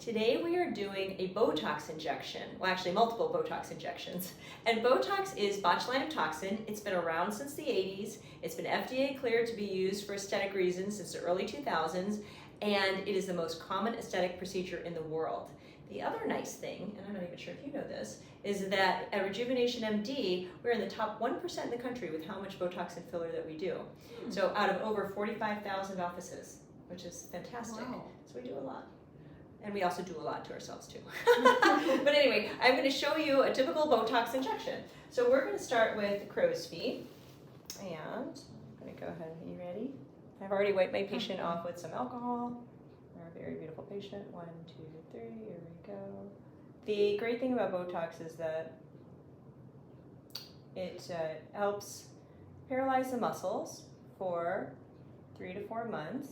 Today we are doing a Botox injection, well actually multiple Botox injections. And Botox is botulinum toxin. It's been around since the 80s. It's been FDA cleared to be used for aesthetic reasons since the early 2000s, and it is the most common aesthetic procedure in the world. The other nice thing, and I'm not even sure if you know this, is that at RejuvenationMD, we're in the top 1% in the country with how much Botox and filler that we do. So out of over 45,000 offices, which is fantastic. Wow. So we do a lot. And we also do a lot to ourselves too. But anyway, I'm going to show you a typical Botox injection. So we're going to start with crow's feet. And I'm going to go ahead. Are you ready? I've already wiped my patient off with some alcohol. Our very beautiful patient. 1, 2, 3. Here we go. The great thing about Botox is that it helps paralyze the muscles for 3 to 4 months.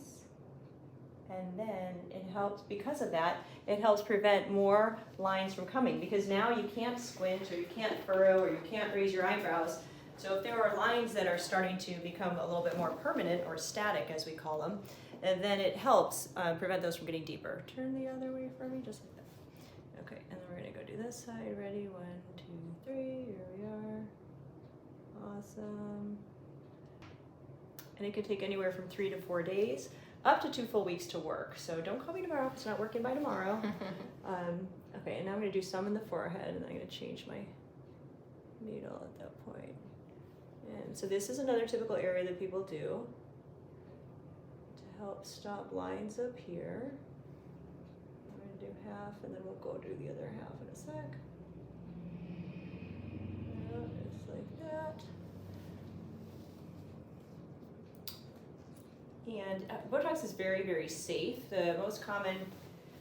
And then it helps, because of that, it helps prevent more lines from coming, because now you can't squint or you can't furrow or you can't raise your eyebrows. So if there are lines that are starting to become a little bit more permanent or static, as we call them, and then it helps prevent those from getting deeper. Turn the other way for me, just like that. Okay, and then we're gonna go do this side. Ready? 1, 2, 3, here we are. Awesome. And it could take anywhere from 3 to 4 days. Up to 2 full weeks to work. So don't call me tomorrow if it's not working by tomorrow. Okay, and now I'm going to do some in the forehead, and then I'm going to change my needle at that point. And so this is another typical area that people do to help stop lines up here. I'm going to do half, and then we'll go do the other half in a sec. Just like that. And Botox is very, very safe. The most common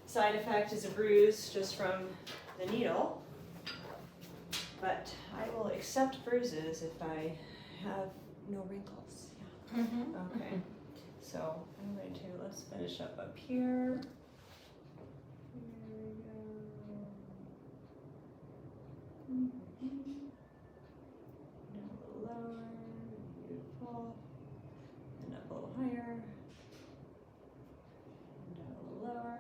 side effect is a bruise just from the needle. But I will accept bruises if I have no wrinkles. Yeah. Okay. So I'm going to, let's finish up here. Here we go. Down a little lower. Beautiful. And up a little higher, and down a little lower,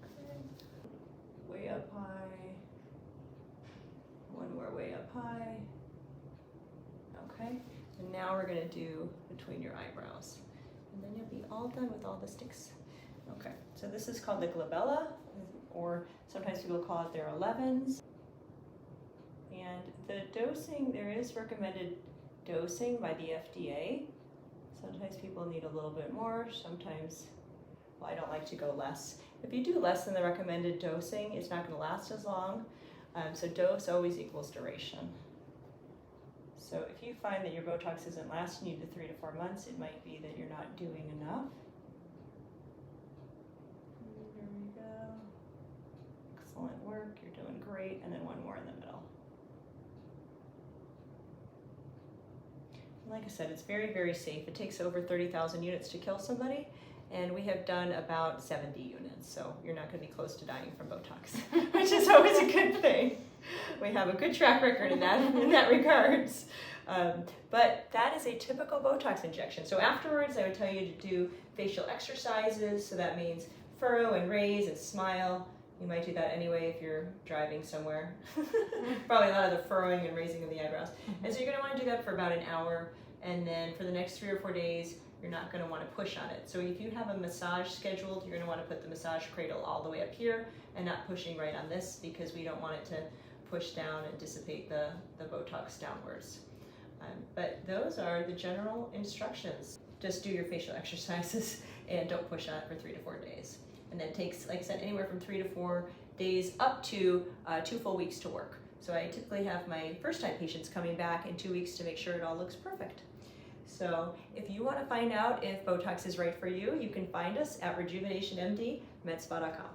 okay. Way up high, one more way up high, okay, and now we're going to do between your eyebrows, and then you'll be all done with all the sticks. Okay, so this is called the Glabella, or sometimes people call it their 11s, and the dosing, there is recommended dosing by the FDA. Sometimes people need a little bit more, sometimes, well, I don't like to go less. If you do less than the recommended dosing, it's not going to last as long. So dose always equals duration. So if you find that your Botox isn't lasting you to 3 to 4 months, it might be that you're not doing enough. There we go. Excellent work, you're doing great. And then one more in the middle. Like I said, it's very, very safe. It takes over 30,000 units to kill somebody, and we have done about 70 units, so you're not going to be close to dying from Botox, which is always a good thing. We have a good track record in that regards. But that is a typical Botox injection. So afterwards, I would tell you to do facial exercises, so that means furrow and raise and smile. You might do that anyway if you're driving somewhere. Probably a lot of the furrowing and raising of the eyebrows. And so you're going to want to do that for about an hour, and then for the next 3 or 4 days, you're not going to want to push on it. So if you have a massage scheduled, you're going to want to put the massage cradle all the way up here and not pushing right on this, because we don't want it to push down and dissipate the Botox downwards. But those are the general instructions. Just do your facial exercises and don't push on it for 3 to 4 days. And then it takes, like I said, anywhere from 3 to 4 days up to 2 full weeks to work. So I typically have my first-time patients coming back in 2 weeks to make sure it all looks perfect. So if you want to find out if Botox is right for you, you can find us at RejuvenationMD, medspa.com.